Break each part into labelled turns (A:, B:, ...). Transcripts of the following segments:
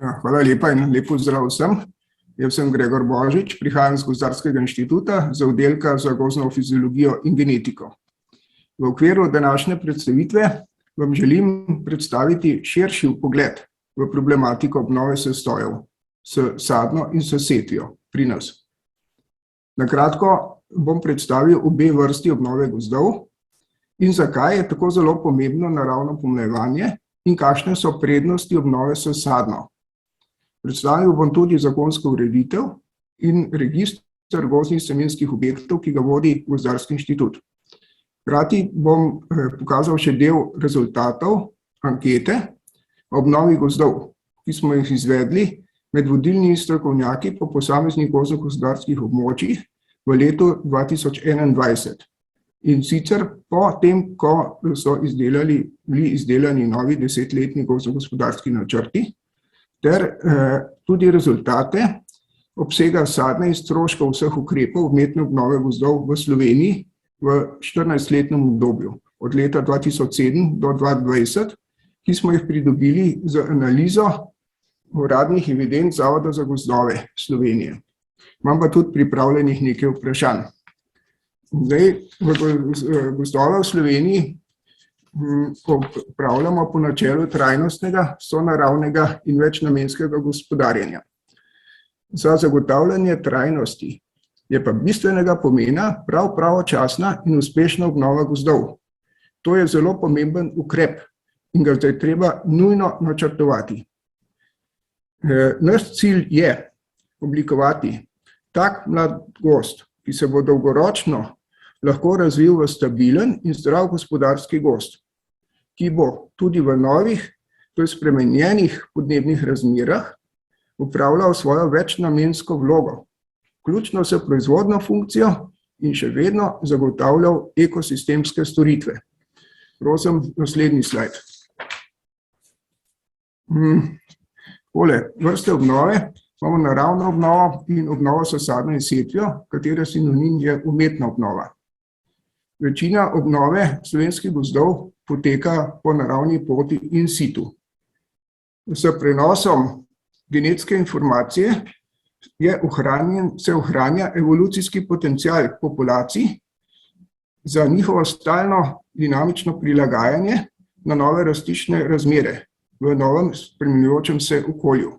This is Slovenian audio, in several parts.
A: Ja, hvala lepa in lep pozdrav vsem. Jaz sem Gregor Božič, prihajam z Gozdarskega inštituta z oddelka za gozdno fiziologijo in genetiko. V okviru današnje predstavitve vam želim predstaviti širši vpogled v problematiko obnove sastojev s sadno in s setvijo pri nas. Na kratko bom predstavil obe vrsti obnove gozdov in zakaj je tako zelo pomembno naravno pomlajevanje in kakšne so prednosti obnove s sadno. Predstavil bom tudi zakonsko ureditev in register gozdnih semenskih objektov, ki ga vodi Gozdarski inštitut. Hkrati bom pokazal še del rezultatov ankete o obnovi gozdov, ki smo jih izvedli med vodilnimi strokovnjaki po posameznih gozdno-gospodarskih območjih v letu 2021. In sicer po tem, ko so bili izdelani novi 10-letni gozdno-gospodarski načrti, ter tudi rezultate obsega sadne in stroškov vseh ukrepov umetne obnove gozdov v Sloveniji v 14-letnem obdobju, od leta 2007 do 2020, ki smo jih pridobili z analizo uradnih evidenc Zavoda za gozdove Slovenije. Imam pa tudi pripravljenih nekaj vprašanj. Zdaj, gozdove v Sloveniji upravljamo po načelu trajnostnega, sonaravnega in večnamenskega gospodarjenja. Za zagotavljanje trajnosti je pa bistvenega pomena prav pravočasna in uspešna obnova gozdov. To je zelo pomemben ukrep in ga zdaj treba nujno načrtovati. Naš cilj je oblikovati tak mlad gozd, ki se bo dolgoročno lahko razvil v stabilen in zdrav gospodarski gozd, ki bo tudi v novih, to je spremenjenih podnebnih razmerah, upravljal svojo večnamensko vlogo, vključno s proizvodno funkcijo in še vedno zagotavljal ekosistemske storitve. Prosim, naslednji slajd. Vrste obnove imamo naravno obnovo in obnovo s sadno in setvijo, katere sinonim je umetna obnova. Večina obnove slovenskih gozdov poteka po naravni poti in situ. S prenosom genetske informacije se ohranja evolucijski potencial populacij za njihovo stalno dinamično prilagajanje na nove rastišne razmere v novem spremenjujočem se okolju.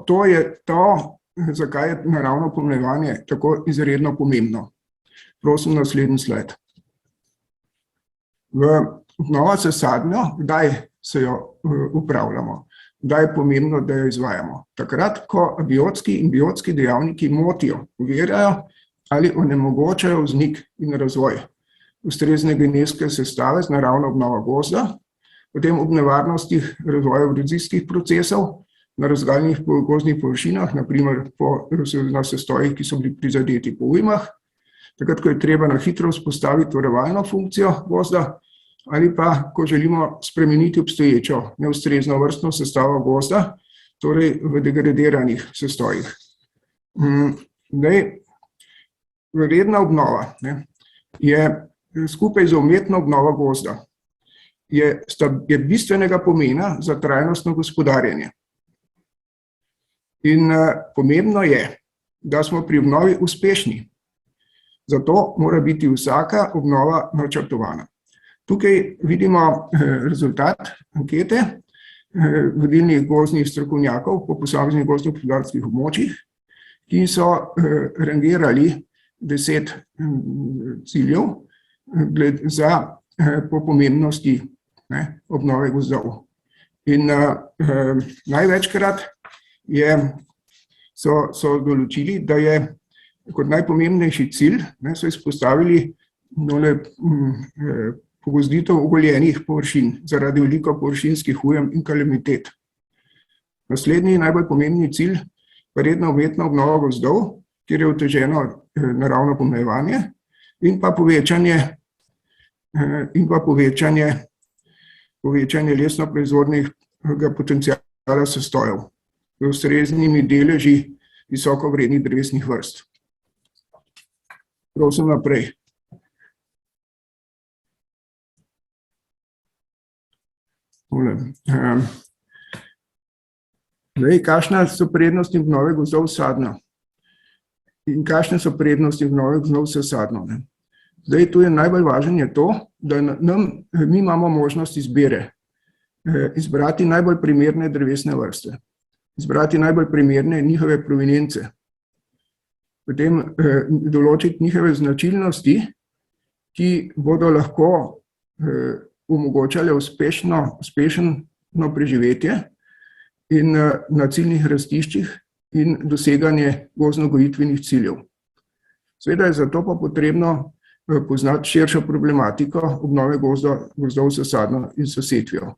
A: To je to, zakaj je naravno pomlajevanje tako izredno pomembno. Prosim, naslednji slajd. Obnova s sadnjo, kdaj se jo upravljamo, kdaj je pomembno, da jo izvajamo. Takrat, ko abiotski in biotski dejavniki motijo, ovirajo ali onemogočajo vznik in razvoj ustrezne genetske sestave z naravno obnovo gozda, potem ob nevarnostih razvoja erozijskih procesov na razgaljenih gozdnih površinah, naprimer na sestojih, ki so bili prizadeti po ujmah, takrat, ko je treba na hitro vzpostaviti varovalno funkcijo gozda, ali pa, ko želimo spremeniti obstoječo neustrezno vrstno sestavo gozda, torej v degradiranih sestojih. Redna obnova je skupaj z umetno obnovo gozda je bistvenega pomena za trajnostno gospodarjenje. In pomembno je, da smo pri obnovi uspešni. Zato mora biti vsaka obnova načrtovana. Tukaj vidimo rezultat ankete vodilnih gozdnih strokovnjakov po posameznih gozdno-gospodarskih območjih, ki so rangirali 10 ciljev po pomembnosti obnove gozdov. In največkrat so določili, da je kot najpomembnejši cilj, so izpostavili pogozditev ogoljenih površin zaradi veliko površinskih ujem in kalamitet. Naslednji najbolj pomembni cilj pa redna umetna obnova gozdov, kjer je oteženo naravno pomlajevanje in pa povečanje lesno proizvodnega potenciala sestojev z ustreznimi deleži visoko vrednih drevesnih vrst. Prosim naprej. Zdaj, kakšne so prednosti obnove gozdov s sadno? In kakšne so prednosti obnove gozdov s sadno? Zdaj, tu je najbolj važno je to, da mi imamo možnost izbire. Izbrati najbolj primerne drevesne vrste, izbrati najbolj primerne njihove provenience, potem določiti njihove značilnosti, ki bodo lahko omogočale uspešno preživetje in na ciljnih rastiščih in doseganje gozdno-gojitvenih ciljev. Seveda je zato pa potrebno poznati širšo problematiko obnove gozdov s sadno in s setvijo.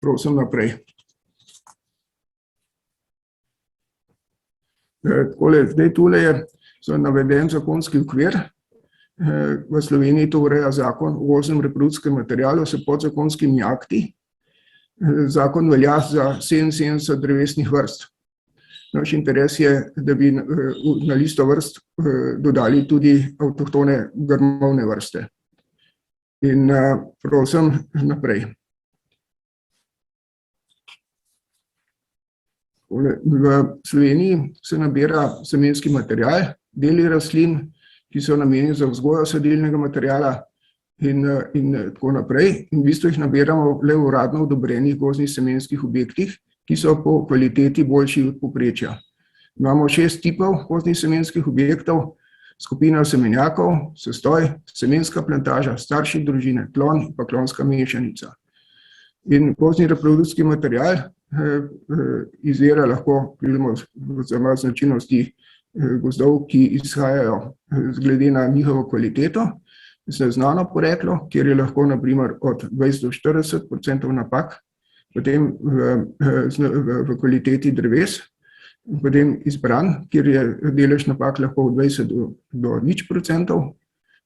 A: Prosim naprej. Zdaj tule je naveden zakonski okvir. V Sloveniji to ureja zakon o gozdnem reprodukcijskem materialu s podzakonskimi akti. Zakon velja za 77 drevesnih vrst. Naš interes je, da bi na listo vrst dodali tudi avtohtone grmovne vrste. In prosim naprej. V Sloveniji se nabira semenski material, deli rastlin, ki so namenjeni za vzgojo sadilnega materiala in tako naprej. In v bistvu jih nabiramo le v uradno odobrenih gozdnih semenskih objektih, ki so po kvaliteti boljši od povprečja. Imamo 6 tipov gozdnih semenskih objektov: skupina semenjakov, sestoj, semenska plantaža, starši družine, klon in pa klonska mešanica. In gozdni reprodukcijski material izvira lahko za značilnosti gozdov, ki izhajajo glede na njihovo kvaliteto, znano poreklo, kjer je lahko na primer od 20 do 40% napak, potem v kvaliteti dreves, potem izbran, kjer je delež napak lahko od 20 do 0%,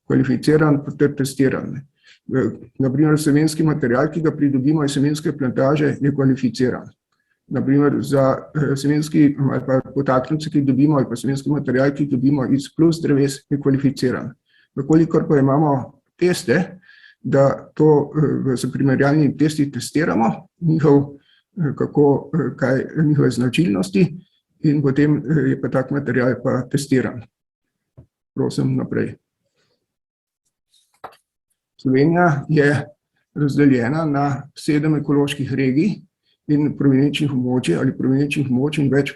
A: kvalificiran ter testiran. Naprimer, semenski material, ki ga pridobimo iz semenske plantaže, je kvalificiran. Naprimer, za semenski ali pa potaknjence, ki dobimo, ali pa semenski material, ki dobimo iz plus dreves, je kvalificiran. Vkolikor pa imamo teste, da to z primerjalnimi testi testiramo, njihove značilnosti, in potem je pa tak material pa testiran. Prosim naprej. Slovenija je razdeljena na 7 ekoloških regij in provenienčnih območij ali provenienčnih območij in več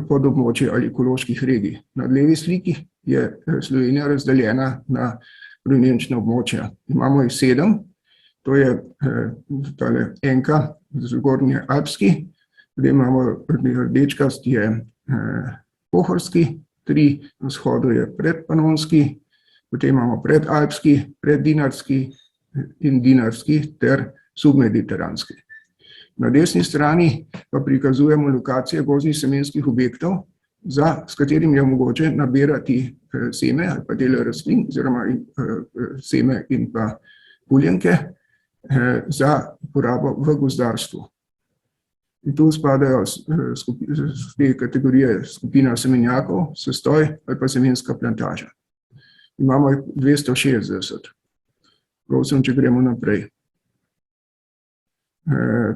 A: podobmočij ali ekoloških regij. Na levi sliki je Slovenija razdeljena na provenienčna območja. Imamo jih 7, to je enka, zgornji alpski, zdaj imamo rdečkast je pohorski, 3 na vzhodu je predpanonski, potem imamo predalpski, preddinarski in dinarski ter submediteranski. Na desni strani pa prikazujemo lokacije gozdnih semenskih objektov, s katerimi je mogoče nabirati seme ali pa dele rastlin oziroma seme in pa puljenke za uporabo v gozdarstvu. In tu spadajo te kategorije skupina semenjakov, sestoj ali pa semenska plantaža. Imamo 260. Prosim, če gremo naprej.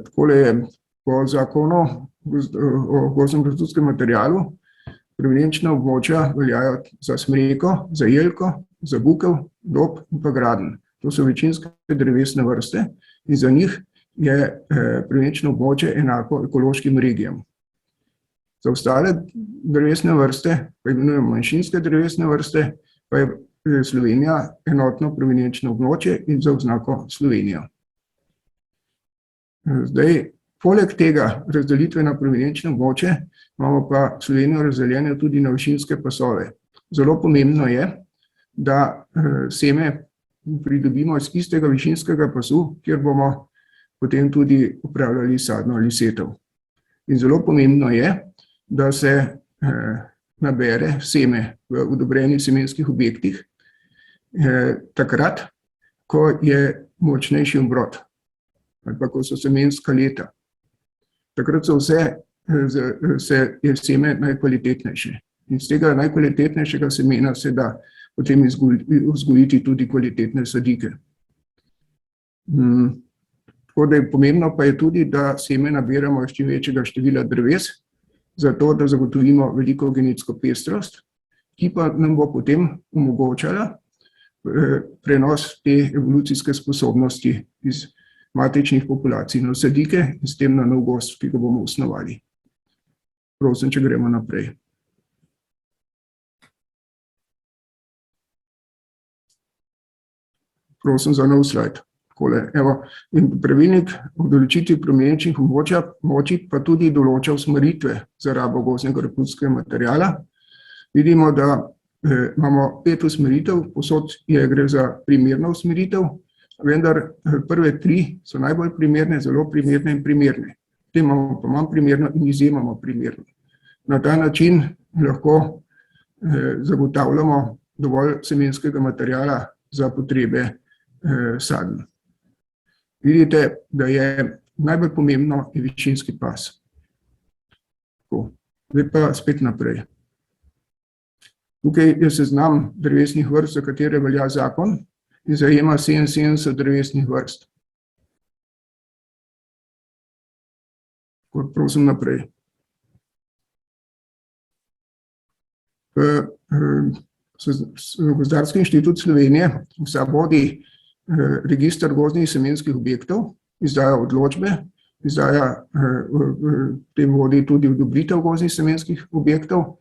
A: Takole je po zakonu o gozdnem reprodukcijskem materialu. Provenienčna območja veljajo za smreko, za jelko, za bukev, dob in pa graden. To so večinske drevesne vrste in za njih je provenienčno območje enako ekološkim regijam. Za ostale drevesne vrste, pa imenujemo manjšinske drevesne vrste, pa je Slovenija enotno provenienčno območje in za oznako Slovenija. Zdaj, poleg tega razdelitve na provenienčno območje, imamo pa Slovenijo razdeljene tudi na višinske pasove. Zelo pomembno je, da seme pridobimo iz istega višinskega pasu, kjer bomo potem tudi upravljali sadno ali setev. In zelo pomembno je, da se nabere seme v odobrenih semenskih objektih takrat, ko je močnejši obrod ali pa ko so semenska leta. Takrat je seme najkvalitetnejše. In z tega najkvalitetnejšega semena se da potem vzgojiti tudi kvalitetne sadike. Tako da je pomembno pa je tudi, da seme nabiramo iz čim večjega števila dreves, zato da zagotovimo veliko genetsko pestrost, ki pa nam bo potem omogočala prenos te evolucijske sposobnosti iz matičnih populacij na sadike in s tem na nov gozd, ki ga bomo osnovali. Prosim, če gremo naprej. Prosim za nov slajd. In pravilnik o določitvi promenečnih območij pa tudi določa usmeritve za rabo gozdnega reprodukcijskega materiala. Vidimo, da imamo 5 usmeritev, povsod gre za primerno usmeritev, vendar prve 3 so najbolj primerne, zelo primerne in primerne. Potem imamo pa manj primerno in izjemoma primerno. Na ta način lahko zagotavljamo dovolj semenskega materiala za potrebe sadn. Vidite, da je najbolj pomembno je višinski pas. Zdaj pa spet naprej. Tukaj je seznam drevesnih vrst, za katere velja zakon in zajema 77 drevesnih vrst. Prosim naprej. Gozdarski inštitut Slovenije vodi register gozdnih semenskih objektov, izdaja odločbe, potem vodi tudi odobritev gozdnih semenskih objektov,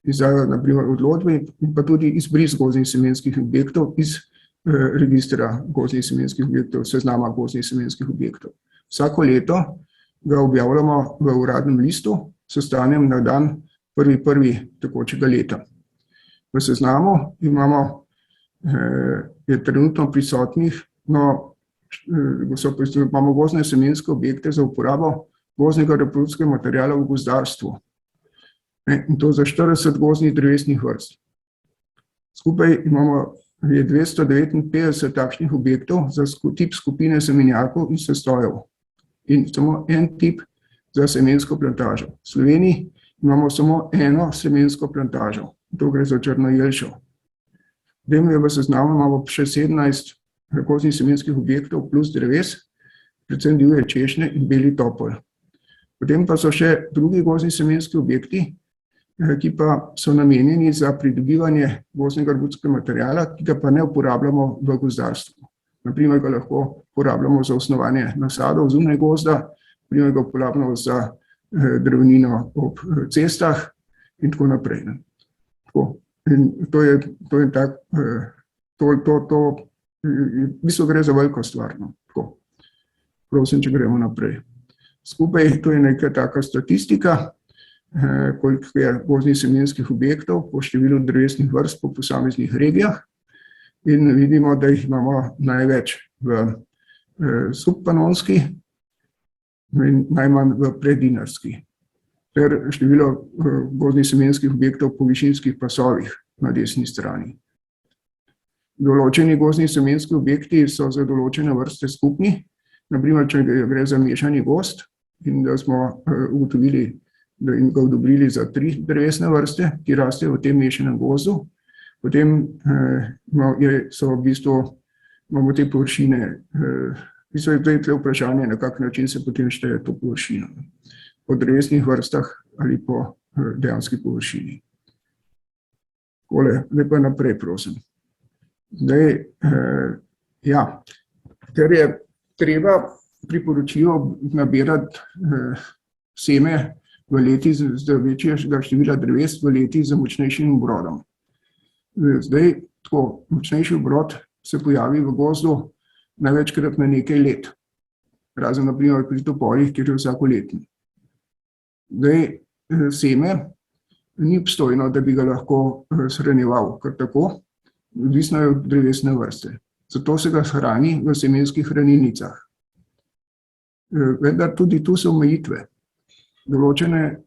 A: izdaja na primer odločbe in pa tudi izbris gozdnih semenskih objektov iz registra gozdnih semenskih objektov, seznama gozdnih semenskih objektov. Vsako leto ga objavljamo v uradnem listu s stanjem na dan 1.1. tekočega leta. V seznamu je trenutno prisotnih, imamo gozdne semenske objekte za uporabo gozdnega reprodukcijskega materiala v gozdarstvu. In to za 40 gozdnih drevesnih vrst. Skupaj je 259 takšnih objektov za tip skupine semenjakov in sestojev in samo en tip za semensko plantažo. V Sloveniji imamo samo eno semensko plantažo, to gre za črno jelšo. V seznamu imamo še 17 gozdnih semenskih objektov plus dreves, predvsem divje češnje in beli topol. Potem pa so še drugi gozdni semenski objekti, ki pa so namenjeni za pridobivanje gozdnega reprodukcijskega materiala, ki ga pa ne uporabljamo v gozdarstvu. Naprimer ga lahko uporabljamo za osnovanje nasadov zunaj gozda, naprimer ga uporabljamo za drevnino ob cestah in tako naprej. In to je tak, v bistvu gre za veliko stvar. Prosim, če gremo naprej. Skupaj to je neka taka statistika, koliko je gozdnih semenskih objektov po številu drevesnih vrst po posameznih regijah in vidimo, da jih imamo največ v subpanonski in najmanj v predinarski. Ter število gozdnih semenskih objektov po višinskih pasovih na desni strani. Določeni gozdni semenski objekti so za določene vrste skupni, naprimer, če gre za mešani gozd in da smo ugotovili in ga odobrili za 3 drevesne vrste, ki rastejo v tem mešanem gozdu, potem so v bistvu imamo te površine, v bistvu je tle vprašanje, na kak način se potem šteje to površino. Po drevesnih vrstah ali po dejanski površini. Zdaj pa naprej, prosim. Ker je treba priporočilo nabirati seme v letih z večjega števila dreves v letih z močnejšim obrodom. Močnejši obrod se pojavi v gozdu največkrat na nekaj let, razen naprimer pri topolih, kjer je vsakoletni. Seme ni obstojno, da bi ga lahko shranjeval kar tako, odvisno je od drevesne vrste. Zato se ga hrani v semenskih hranilnicah. Vendar tudi tu so omejitve. Določene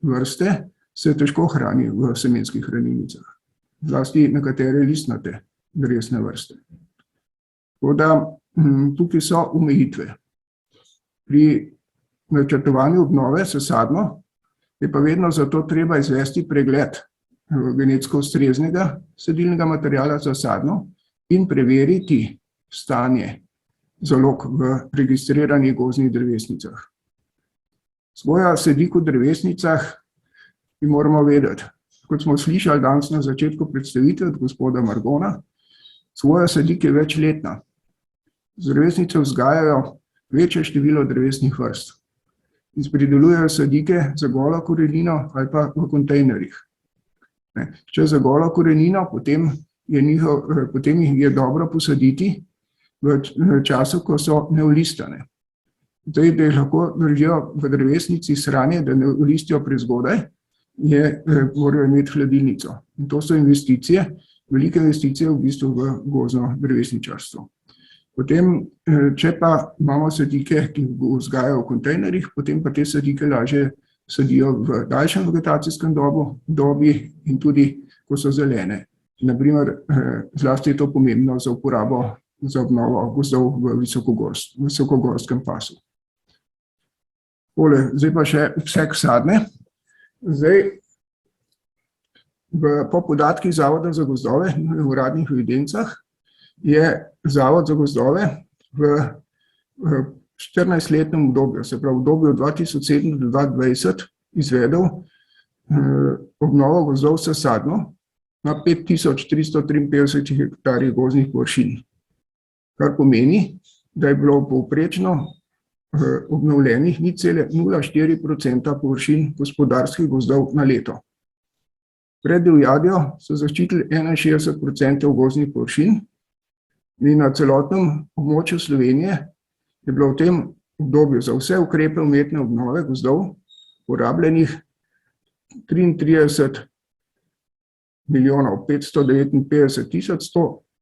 A: vrste se težko hrani v semenskih hranilnicah, zlasti nekatere listnate drevesne vrste. Tako da tukaj so omejitve. Pri načrtovanju obnove s sadno je pa vedno zato treba izvesti pregled genetsko ustreznega sadilnega materiala za sadno in preveriti stanje zalog v registriranih gozdnih drevesnicah. Svoja sadik v drevesnicah bi moramo vedeti. Kot smo slišali danes na začetku predstavitve od gospoda Margona, svoja sadik je večletna. Z drevesnice vzgajajo večje število drevesnih vrst in pridelujejo sadike za golo korenino ali pa v kontejnerjih. Če za golo korenino, potem jih je dobro posaditi v času, ko so neolistane. Zdaj, da jih lahko držijo v drevesnici sranje, da ne listijo prezgodaj, morajo imeti hladilnico. In to so investicije, velike investicije v bistvu v gozdno drevesničarstvo. Potem, če pa imamo sadike, ki vzgajajo v kontejnerjih, potem pa te sadike lažje sadijo v daljšem vegetacijskem dobi in tudi, ko so zelene. Naprimer, zlasti je to pomembno za uporabo za obnovo gozdov v visokogorskem pasu. Zdaj pa še obseg sadne. Po podatkih Zavoda za gozdove in v uradnih evidencah je Zavod za gozdove v 14-letnem obdobju, se pravi v obdobju 2007 do 2020, izvedel obnovo gozdov s sadno na 5353 hektarjih gozdnih površin, kar pomeni, da je bilo povprečno obnovljenih 0,04% površin gospodarskih gozdov na leto. Pred divjadjo so zaščitili 61% gozdnih površin in na celotnem območju Slovenije je bilo v tem obdobju za vse ukrepe umetne obnove gozdov porabljenih 33 milijonov 559 tisoč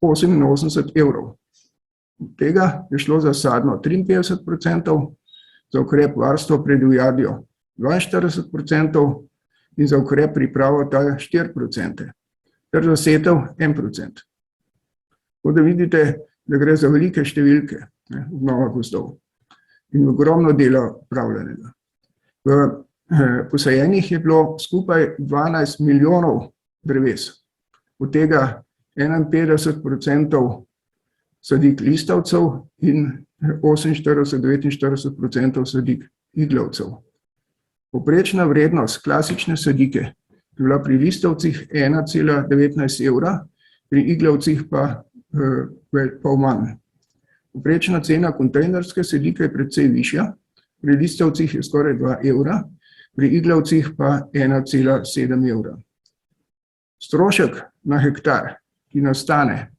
A: 188 evrov. Od tega je šlo za sadno 53%, za ukrep varstva pred divjadjo 42% in za ukrep pripravo tal 4%, ter za setev 1%. Tako da vidite, da gre za velike številke obnova gozdov in ogromno dela opravljenega. V posajenih je bilo skupaj 12 milijonov dreves, od tega 51% sadik listavcev in 48–49% sadik iglavcev. Povprečna vrednost klasične sadike je bila pri listavcih 1,19 evra, pri iglavcih pa pol manj. Povprečna cena kontejnerske sadike je precej višja, pri listavcih je skoraj 2 evra, pri iglavcih pa 1,7 evra. Strošek na hektar, ki nastane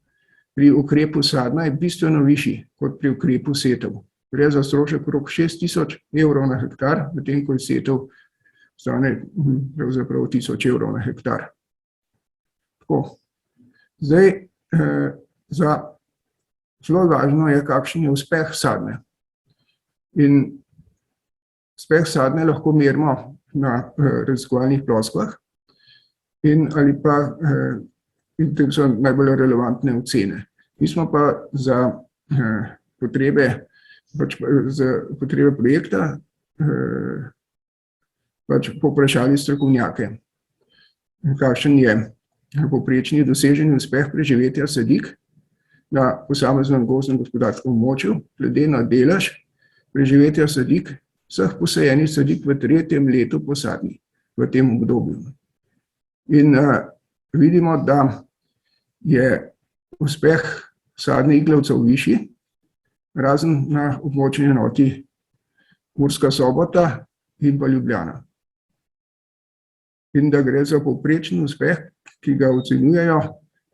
A: pri ukrepu sadna, je bistveno višji kot pri ukrepu setev. Gre za strošek okrog 6.000 evrov na hektar, medtem ko je setev stane pravzaprav 1.000 evrov na hektar. Tako. Zdaj, zelo važno je, kakšen je uspeh sadne. In uspeh sadne lahko merimo na raziskovalnih ploskvah ali pa to so najbolj relevantne ocene. Mi smo pa za potrebe projekta povprašali strokovnjake, kakšen je povprečni doseženi uspeh preživetja sadik na posameznem gozdnem gospodarskem območju, glede na delež preživetja sadik, vseh posajenih sadik v 3. letu po sadni v tem obdobju. In vidimo, da je uspeh sadne iglavcev višji, razen na območni enoti Murska Sobota in pa Ljubljana. In da gre za povprečni uspeh, ki ga ocenjujejo,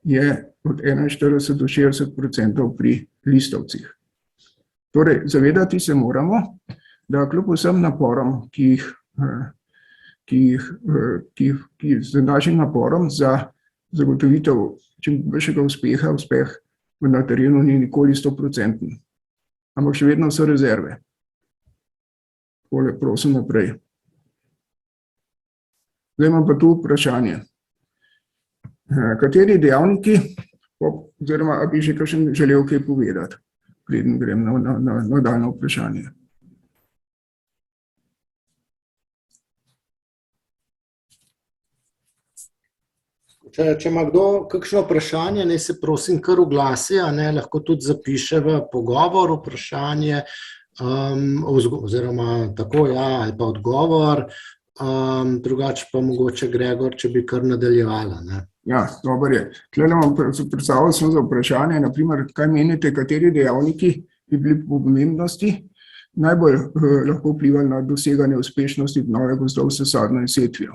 A: je od 41 do 60% pri listavcih. Torej, zavedati se moramo, da kljub vsem naporom, z našim naporom za zagotovitev čim boljšega uspeha, uspeh na terenu ni nikoli 100%, ampak še vedno so rezerve. Takole, prosim naprej. Zdaj imam pa tu vprašanje. Kateri dejavniki, oziroma bi že kakšen želel kaj povedati, preden grem na nadaljnje vprašanje.
B: Če ima kdo kakšno vprašanje, naj se prosim kar oglasi, lahko tudi zapiše v pogovor vprašanje, oziroma tako, ali pa odgovor, drugače pa mogoče Gregor, če bi kar nadaljevala.
A: Ja, dobro je. Tule imam predstavljal sem za vprašanje, naprimer, kaj menite, kateri dejavniki bi bili po pomembnosti najbolj lahko vplivali na doseganje uspešnosti obnove gozdov s sadno in setvijo.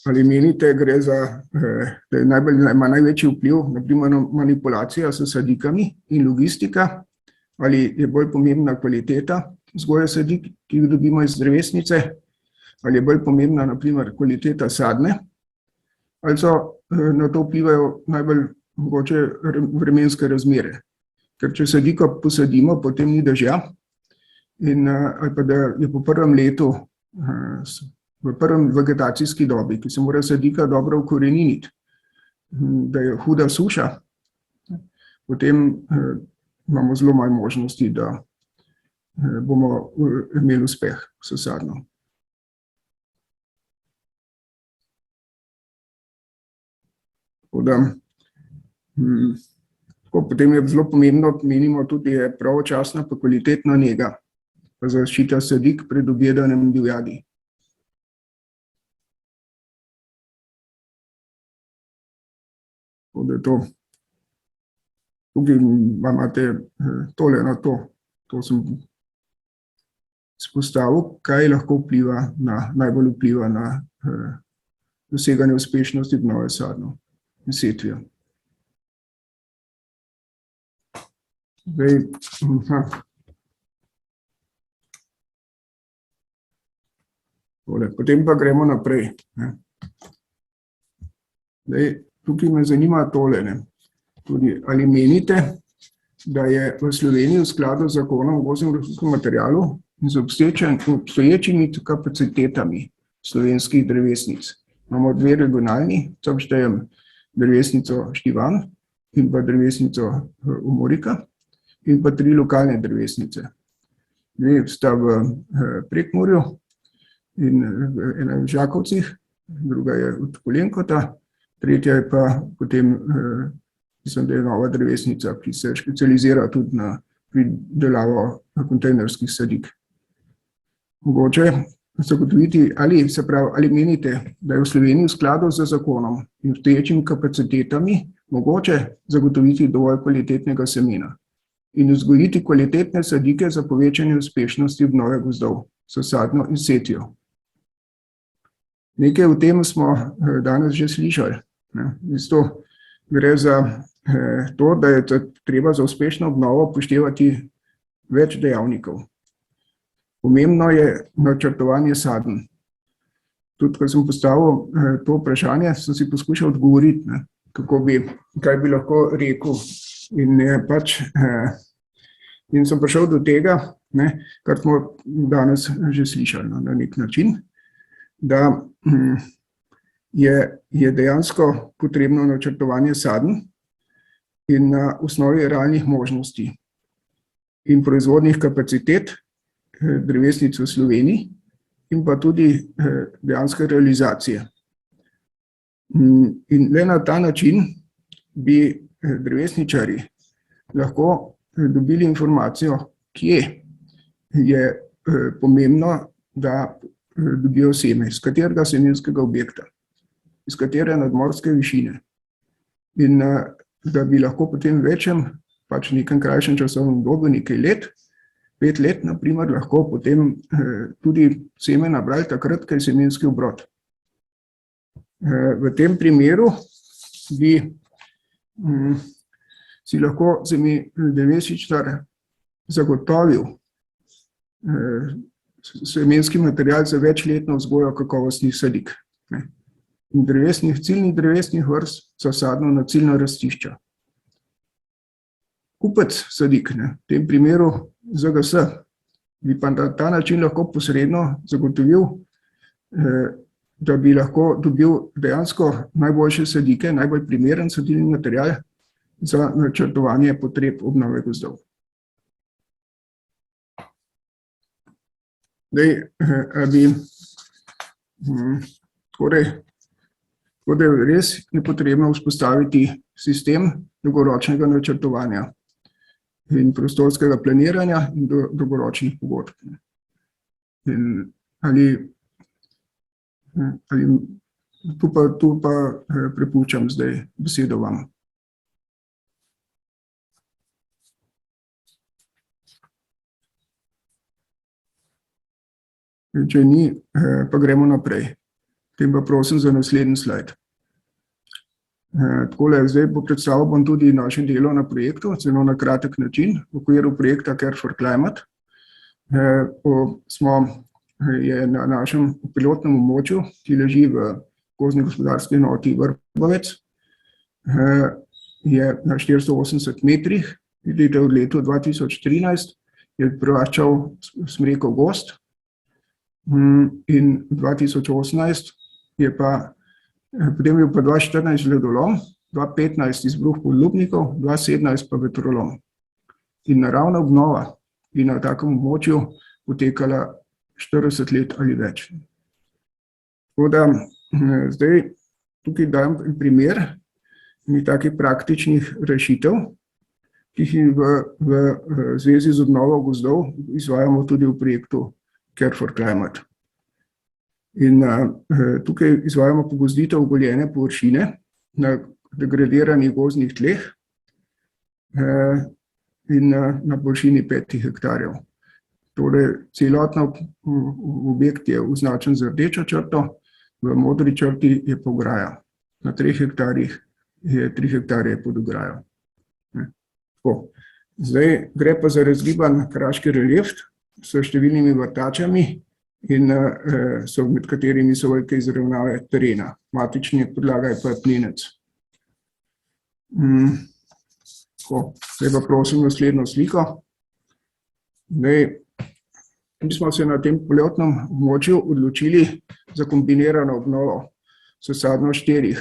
A: Ali menite, gre za, da ima največji vpliv, naprimer manipulacija s sadikami in logistika, ali je bolj pomembna kvaliteta vzgoje sadik, ki jih dobimo iz drevesnice, ali je bolj pomembna, naprimer, kvaliteta sadne, ali so na to vplivajo najbolj mogoče vremenske razmere. Ker če sadiko posadimo, potem ni dežja, ali pa da je po prvem letu, v prvem vegetacijski dobi, ki se mora sadika dobro ukoreniniti, da je huda suša, potem imamo zelo malo možnosti, da bomo imeli uspeh s sadno. Potem je zelo pomembno, menimo tudi, je pravočasna pa kvalitetna nega, pa zaščita sadik pred objedanjem divjadi. Tukaj imate tole na to. To sem izpostavil, kaj lahko najbolj vpliva na doseganje uspešnosti obnove sadno in setvijo. Potem pa gremo naprej. Tukaj me zanima tole. Tudi, ali menite, da je v Sloveniji v skladu z zakonom o gozdnem reprodukcijskem materialu in z obstoječimi kapacitetami slovenskih drevesnic? Imamo 2 regionalni, tam štejem drevesnico Štivan in pa drevesnico Umorika in pa 3 lokalne drevesnice. 2 sta v Prekmurju in ena v Žakovcih, druga je od Kolenkota, tretja je pa potem, mislim, da je nova drevesnica, ki se specializira tudi na pridelavo kontejnerskih sadik. Mogoče zagotoviti, ali menite, da je v Sloveniji v skladu z zakonom in obstoječimi kapacitetami mogoče zagotoviti dovolj kvalitetnega semena in vzgojiti kvalitetne sadike za povečanje uspešnosti obnove gozdov s sadno in setvijo. Nekaj o tem smo danes že slišali. Gre za to, da je treba za uspešno obnovo upoštevati več dejavnikov. Pomembno je načrtovanje sadenj. Tudi, ko sem postavil to vprašanje, sem si poskušal odgovoriti, kaj bi lahko rekel. In sem prišel do tega, kar smo danes že slišali na nek način, da je dejansko potrebno načrtovanje sadenj in na osnovi realnih možnosti in proizvodnih kapacitet drevesnic v Sloveniji in pa tudi dejanske realizacije. In le na ta način bi drevesničarji lahko dobili informacijo, kje je pomembno, da dobijo seme, iz katerega semenskega objekta, iz katere nadmorske višine. In da bi lahko potem večjem, nekem krajšem časovnem obdobju, nekaj let, 5 let, na primer, lahko potem tudi seme nabrali takrat, ko je semenski obrod. V tem primeru bi si lahko drevesničar zagotovil semenski material za večletno vzgojo kakovostnih sadik in ciljnih drevesnih vrst za sadno na ciljna rastišča. Kupec sadik, v tem primeru ZGS, bi pa na ta način lahko posredno zagotovil, da bi lahko dobil dejansko najboljše sadike, najbolj primeren sadilni material za načrtovanje potreb obnove gozdov. Tako da res je potrebno vzpostaviti sistem dolgoročnega načrtovanja in prostorskega planiranja in dolgoročnih pogodb. Tu pa prepuščam zdaj besedo vam. Če ni, pa gremo naprej. Potem pa prosim za naslednji slajd. Takole, zdaj predstavil bom tudi naše delo na projektu, celo na kratek način, v okviru projekta Care for Climate. Je na našem pilotnem območju, ki leži v gozdni gospodarski enoti Vrbovec, je na 480 metrih, vidite, od leta 2013 je preraščal smrekov gozd in 2018 je pa, potem je pa 2014 ledolom, 2015 izbruh podlubnikov, 2017 pa vetrolom. In naravna obnova bi na takem območju potekala 40 let ali več. Tako da zdaj tukaj dajem primer takih praktičnih rešitev, ki jih v zvezi z obnovo gozdov izvajamo tudi v projektu Care for Climate. In tukaj izvajamo pogozditev ogoljene površine na degradiranih gozdnih tleh in na površini 5 hektarjev. Torej, celotno objekt je označen z rdečo črto, v modri črti je pa ograja. Na 3 hektarjih je 3 hektarje pod ograjo. Zdaj gre pa za razgiban kraški relief s številnimi vrtačami in med katerimi so velike izravnave terena. Matična podlaga je pa plinec. Zdaj pa prosim naslednjo sliko. Mi smo se na tem pilotnem območju odločili za kombinirano obnovo s sadno 4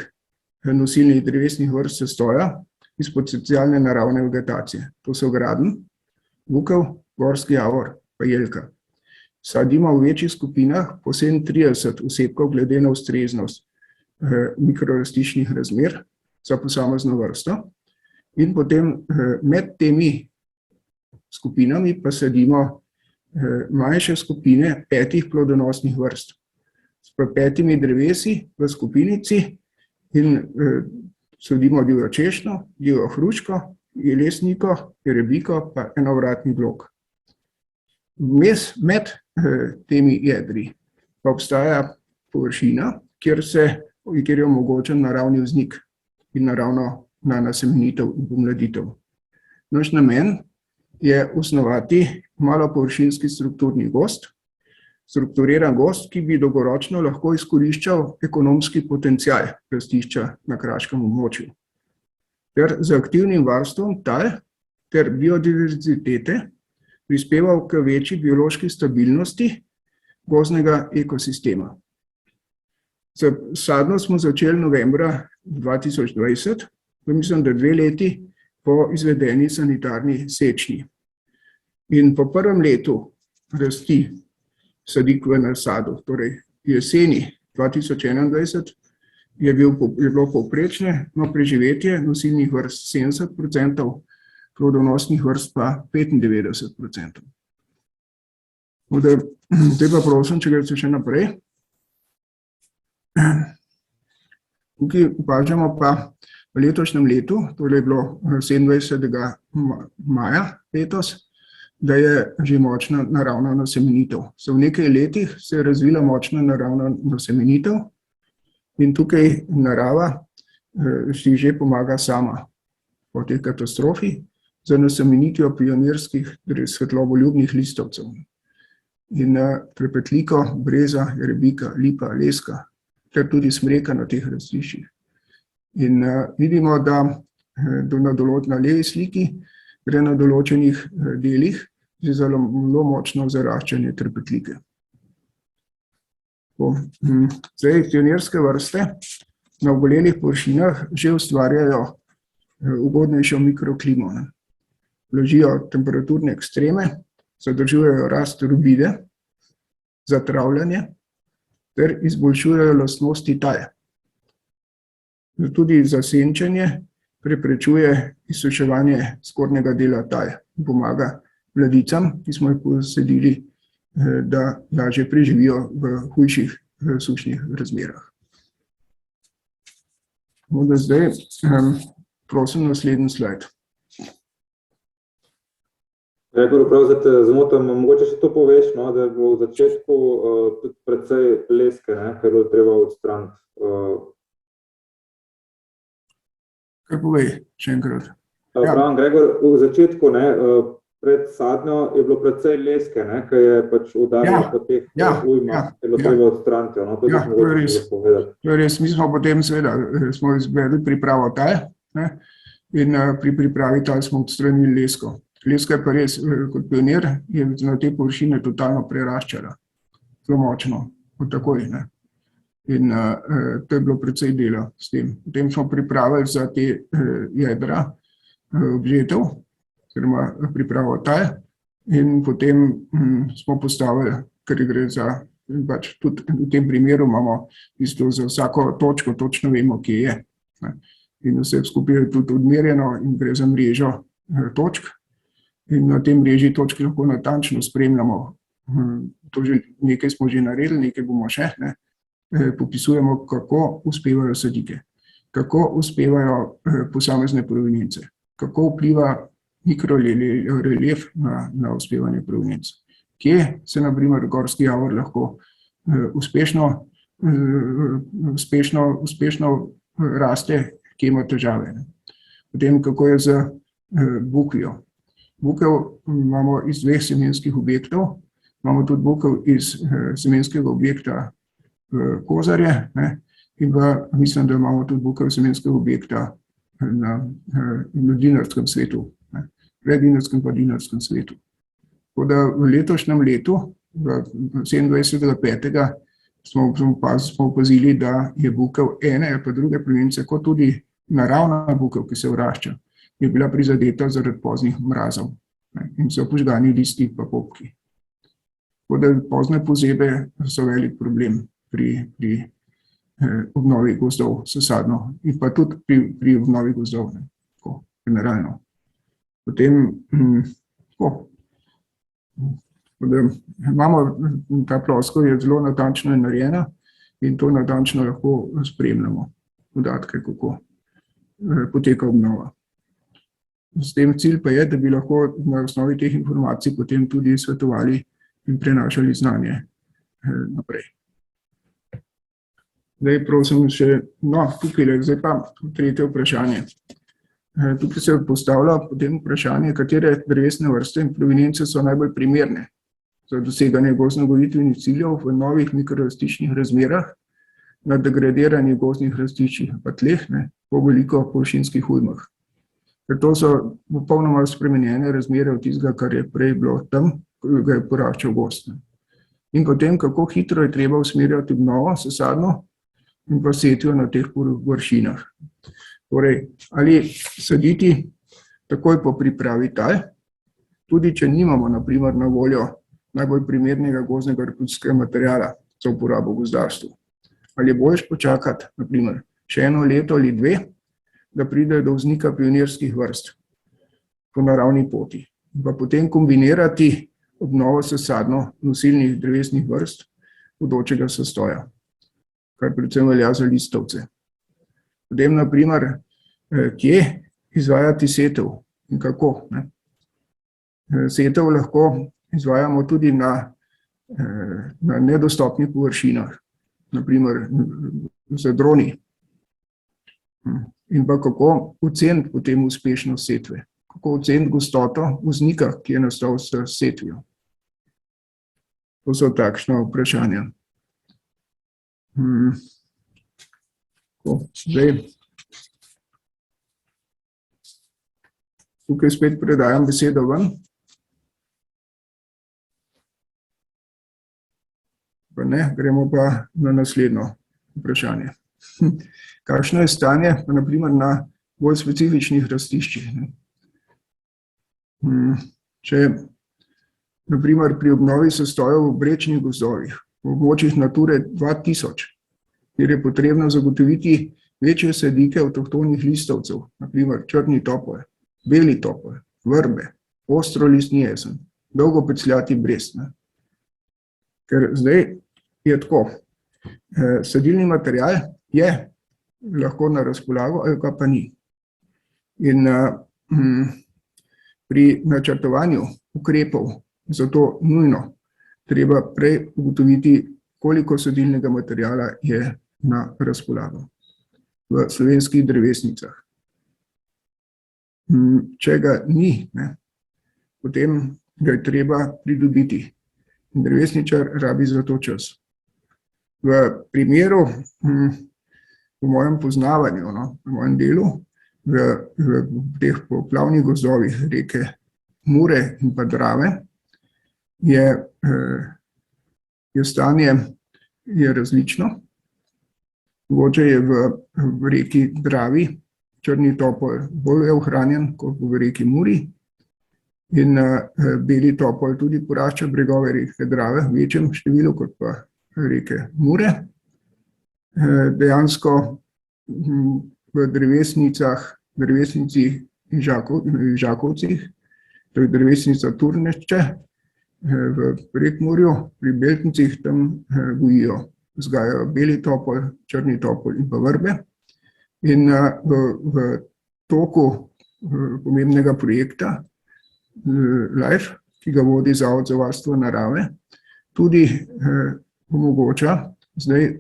A: nosilnih drevesnih vrst sestoja iz potencialne naravne vegetacije. To so graden, bukev, gorski javor pa jelka. Sadimo v večjih skupinah po 37 osebkov glede na ustreznost mikrorastičnih razmer za posamezno vrsto in potem med temi skupinami pa sadimo manjše skupine 5 plodonosnih vrst s 5 drevesi v skupinici in sadimo divjo češnjo, divjo hruško, jelesniko, jerebiko pa enovratni glog. Med temi jedri pa obstaja površina, kjer je omogočen naravni vznik in naravno nasemenitev in pomladitev. Naš namen je osnovati malopovršinski strukturni gozd, strukturiran gozd, ki bi dolgoročno lahko izkoriščal ekonomski potencial rastišča na kraškem območju, ter z aktivnim varstvom tal ter biodiverzitete prispeval k večji biološki stabilnosti gozdnega ekosistema. Sadno smo začeli novembra 2020, mislim, da 2 leti po izvedeni sanitarni sečnji. In po prvem letu rasti sadik v nasadu, torej jeseni 2021, je bilo povprečne preživetje nosilnih vrst 70%, plodonosnih vrst pa 95%. Zdaj pa prosim, če greste še naprej. Tukaj opažamo pa v letošnjem letu, torej je bilo 27. maja letos, da je že močna naravna nasemenitev. V nekaj letih se je razvila močna naravna nasemenitev in tukaj narava si že pomaga sama po tej katastrofi za nasemenitvijo pionirskih svetloboljubnih listovcev. In trepetliko, breza, jerebika, lipa, leska, ter tudi smreka na teh rastiščih. In vidimo, da na levi sliki gre na določenih delih za zelo močno zaraščanje trepetlike. Zdaj, pionirske vrste na obolelih površinah že ustvarjajo ugodnejšo mikroklimo. Blažijo temperaturne ekstreme, zadržujejo rast rubide za travljanje ter izboljšujejo lastnosti tal. Tudi zasenčenje preprečuje izsuševanje zgornjega dela tal, pomaga mladicam, ki smo jih posadili, da lažje preživijo v hujših sušnih razmerah. Zdaj prosim naslednji slajd.
C: Gregor, prav da te zamotam, mogoče še to poveš, no, da je v začetku tudi precej leske, kar je treba odstraniti.
A: Kaj povej, še enkrat?
C: Pravim, Gregor, v začetku, pred sadnjo je bilo precej leske, ki je pač udarilo po teh ujmah, je bilo treba odstraniti. No, to
A: je res. Mi smo potem seveda smo izvedli pripravo tal, in pri pripravi tal smo odstranili lesko. Leska je pa res, kot pionir, je na te površine totalno preraščala, zelo močno, kot takoj. In to je bilo precej dela s tem. Potem smo pripravili za te jedra obžetev, oziroma pripravo tal, in potem smo postavili, ker gre za, pač tudi v tem primeru imamo isto za vsako točko, točno vemo, kje je. In vse skupaj je tudi odmerjeno in gre za mrežo točk. In na tem mreži točki lahko natančno spremljamo. To že nekaj smo že naredili, nekaj bomo še. Popisujemo, kako uspevajo sadike, kako uspevajo posamezne provenience, kako vpliva mikrorelief na uspevanje provenic. Kje se na primer gorski javor lahko uspešno raste, kje ima težave. Potem, kako je z bukvijo. Bukev imamo iz dveh semenskih objektov, imamo tudi bukev iz semenskega objekta Kozarje, in pa mislim, da imamo tudi bukev semenskega objekta na dinarskem svetu, predinarskem pa dinarskem svetu. Tako da v letošnjem letu, 27.5. smo opazili, da je bukev ene pa druge provenience, kot tudi naravna bukev, ki se vrašča, je bila prizadeta zaradi poznih mrazov in so požgani listi pa popki. Tako da pozne pozebe so velik problem pri obnovi gozdov sesadno in pa tudi pri obnovi gozdov, tako generalno. Potem imamo ta ploskva je zelo natančno narejena in to natančno lahko spremljamo podatke, kako poteka obnova. S tem cilj pa je, da bi lahko na osnovi teh informacij potem tudi svetovali in prenašali znanje naprej. Zdaj prosim še, zdaj pa tretje vprašanje. Tukaj se postavlja potem vprašanje, katere drevesne vrste in provenience so najbolj primerne za doseganje gozdno-gojitvenih ciljev v novih mikrorastičnih razmerah na degradiranih gozdnih rastiščih pa tleh po veliko površinskih ujmah. Ker to so popolnoma spremenjene razmere od tistega, kar je prej bilo tam, ko ga je poraščal gozd. In potem, kako hitro je treba usmerjati obnovo sesadno in pa setvijo na teh površinah. Torej, ali saditi takoj po pripravi tal, tudi če nimamo na primer na voljo najbolj primernega gozdnega reprodukcijskega materiala za uporabo v gozdarstvu. Ali je boljše počakati, na primer, še 1 leto ali 2, da pride do vznika pionirskih vrst po naravni poti. Pa potem kombinirati obnovo sesadno nosilnih drevesnih vrst bodočega sestoja, kar predvsem velja za listovce. Potem, na primer, kje izvajati setev in kako. Setev lahko izvajamo tudi na nedostopnih površinah, na primer z droni. In pa kako oceniti potem uspešnost setve, kako oceniti gostoto vznika, ki je nastal s setvijo. To so takšna vprašanja. Zdaj, tukaj spet predajam besedo ven. Pa ne, gremo pa na naslednjo vprašanje. Kakšno je stanje, pa na primer na bolj specifičnih rastiščih? Če na primer pri obnovi sestojev v brečnih gozdovih v območjih Nature 2000, kjer je potrebno zagotoviti večje sadike avtohtonih listovcev, naprimer črni topol, beli topol, vrbe, ostrolistni jesen, dolgopecljati brest. Ker zdaj je tako, sadilni material je lahko na razpolago, ali pa ni. In pri načrtovanju ukrepov zato nujno treba prej ugotoviti, koliko sadilnega materiala je na razpolago v slovenskih drevesnicah. Če ga ni, potem ga je treba pridobiti. Drevesničar rabi za to čas. V primeru, v mojem poznavanju, v mojem delu, v teh poplavnih gozdovih reke Mure in pa Drave, je stanje različno. Mogoče je v reki Dravi črni topol bolj ohranjen kot v reki Muri in beli topol tudi porašča bregove reke Drave v večjem številu kot pa reke Mure. Dejansko v drevesnici Žakovcih, to je drevesnica Turnešče, v Prekmurju, pri Beltincih tam vzgajajo beli topol, črni topol in pa vrbe. In v toku pomembnega projekta LIFE, ki ga vodi Zavod za varstvo narave, tudi omogoča zdaj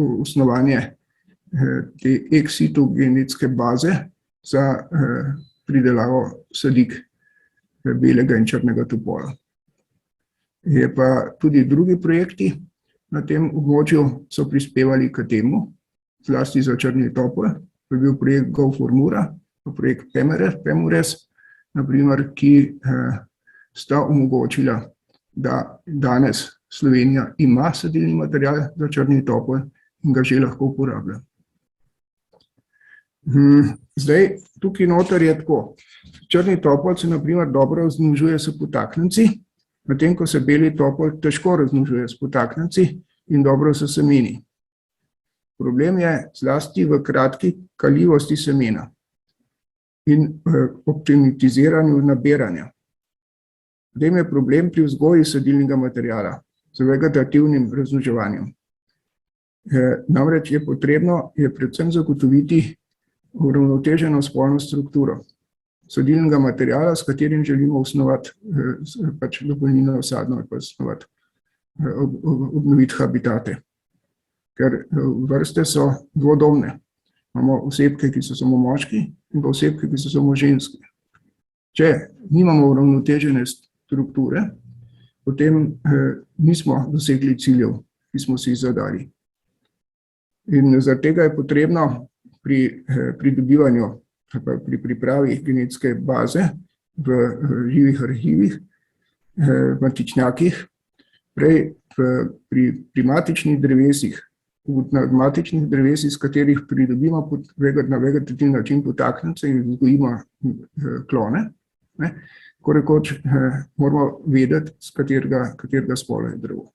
A: osnovanje te ex situ genetske baze za pridelavo sadik belega in črnega topola. Je pa tudi drugi projekti na tem območju so prispevali k temu, zlasti za črni topol. To je bil projekt GoForMura, projekt PEMURES, naprimer, ki sta omogočila, da danes Slovenija ima sadilni material za črni topol in ga že lahko uporablja. Zdaj, tukaj noter je tako. Črni topol se naprimer dobro razmnožuje s potaknjenci, medtem ko se beli topol težko razmnožuje s potaknjenci in dobro s semeni. Problem je zlasti v kratki kaljivosti semena in optimiziranju nabiranja. Potem je problem pri vzgoji sadilnega materiala z vegetativnim razmnoževanjem. Namreč je potrebno predvsem zagotoviti uravnoteženo spolno strukturo sadilnega materiala, s katerim želimo osnovati dopolnilno sadno ali pa obnoviti habitate. Ker vrste so dvodomne. Imamo osebke, ki so samo moški, in pa osebke, ki so samo ženske. Če nimamo uravnotežene strukture, potem nismo dosegli ciljev, ki smo si jih zadali. In zaradi tega je potrebno pri pridobivanju, pri pripravi genetske baze v živih arhivih, matičnjakih, prej pri matičnih drevesih, na matičnih drevesih, s katerih pridobimo na vegetativni način potaknjence in vzgojimo klone, ko rekoč moramo vedeti, z katerega spola je drevo.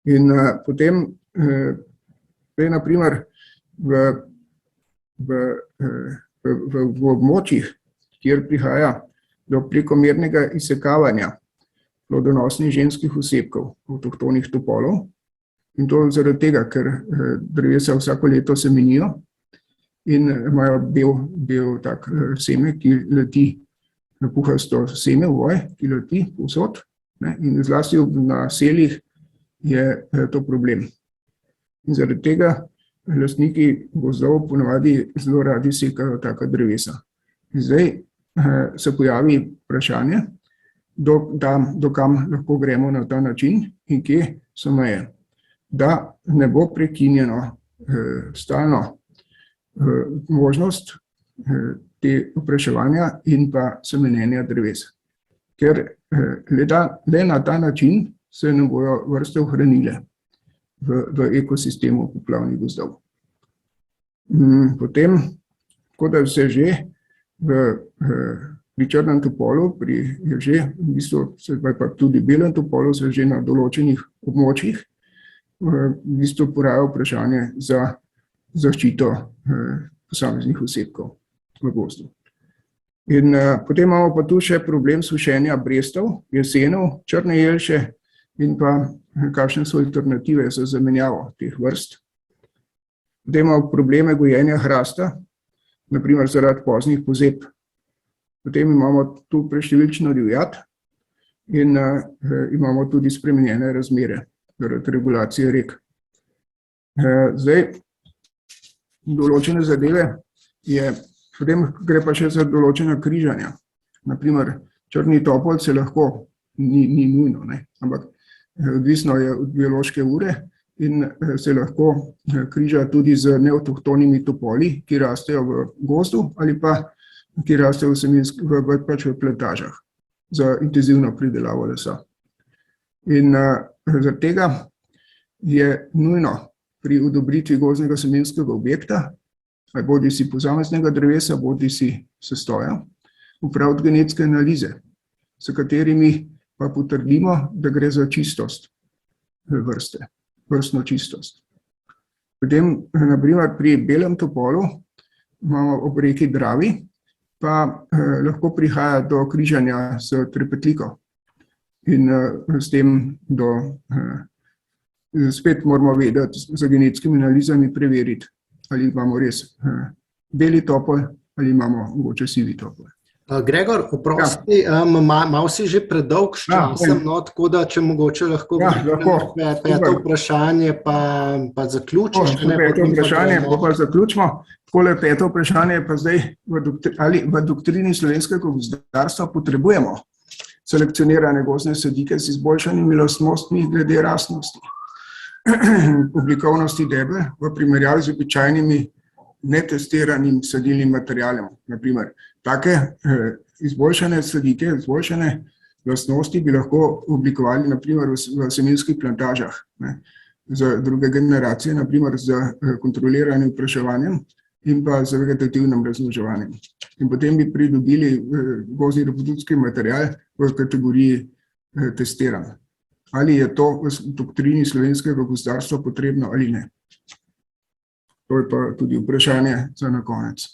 A: In potem, naprimer, v območjih, kjer prihaja do prekomernega izsekavanja plodonosnih ženskih osebkov, avtohtonih topolov, in to zaradi tega, ker drevesa vsako leto semenijo in imajo bel tak seme, ki leti, napuhasto seme, ki leti povsod, in zlasti na seljih je to problem. In zaradi tega lastniki gozdov ponavadi zelo radi sekajo taka drevesa. Zdaj se pojavi vprašanje, do kam lahko gremo na ta način in kje so meje, da ne bo prekinjeno stalno možnost te opraševanja in pa semenjenja dreves. Ker le na ta način se ne bojo vrste ohranile v ekosistemu poplavnih gozdov. Potem, kot da se že v Pri črnem topolu, je že, v bistvu, pa tudi belem topolu, se že na določenih območjih v bistvu poraja vprašanje za zaščito posameznih osebkov v gozdu. In potem imamo pa tu še problem sušenja brestov, jesenov, črne jelše in pa kakšne so alternative za zamenjavo teh vrst. Potem imamo probleme gojenja hrasta, naprimer zaradi poznih pozeb. Potem imamo tu preštevilčno divjad in imamo tudi spremenjene razmere zaradi regulacije rek. Zdaj, določene zadeve potem gre pa še za določena križanja. Naprimer, črni topol se lahko, ni nujno, ne, ampak odvisno je od biološke ure in se lahko križa tudi z neavtohtonimi topoli, ki rastejo v gozdu ali pa ki rastejo v plantažah za intenzivno pridelavo lesa. In zaradi tega je nujno pri odobritvi gozdnega semenskega objekta, bodi si posameznega drevesa, bodi si sestoja, opraviti genetske analize, s katerimi pa potrdimo, da gre za čistost vrste, vrstno čistost. Potem, naprimer, pri belem topolu imamo ob reki Dravi, pa lahko prihaja do križanja s trepetliko. In s tem spet moramo vedeti, za genetskimi analizami preveriti, ali imamo res beli topol ali imamo mogoče sivi topol.
B: Gregor, oprosti, malo si že predolg s časem, tako da če mogoče lahko peto vprašanje pa zaključiš.
A: Peto vprašanje pa zaključimo. Takole peto vprašanje pa zdaj, ali v doktrini slovenskega gozdarstva potrebujemo selekcionirane gozdne sadike z izboljšanimi lastnostmi glede rastnosti, oblikovnosti deble v primerjavi z običajnimi netestiranim sadilnim materialom. Naprimer, take izboljšane sadike, izboljšane lastnosti bi lahko oblikovali naprimer v semenskih plantažah, ne, za druge generacije, naprimer z kontroliranim opraševanjem in pa z vegetativnim razmnoževanjem. In potem bi pridobili gozdni reprodukcijski material v kategoriji testiran. Ali je to v doktrini slovenskega gozdarstva potrebno ali ne? To je pa tudi vprašanje za na konec.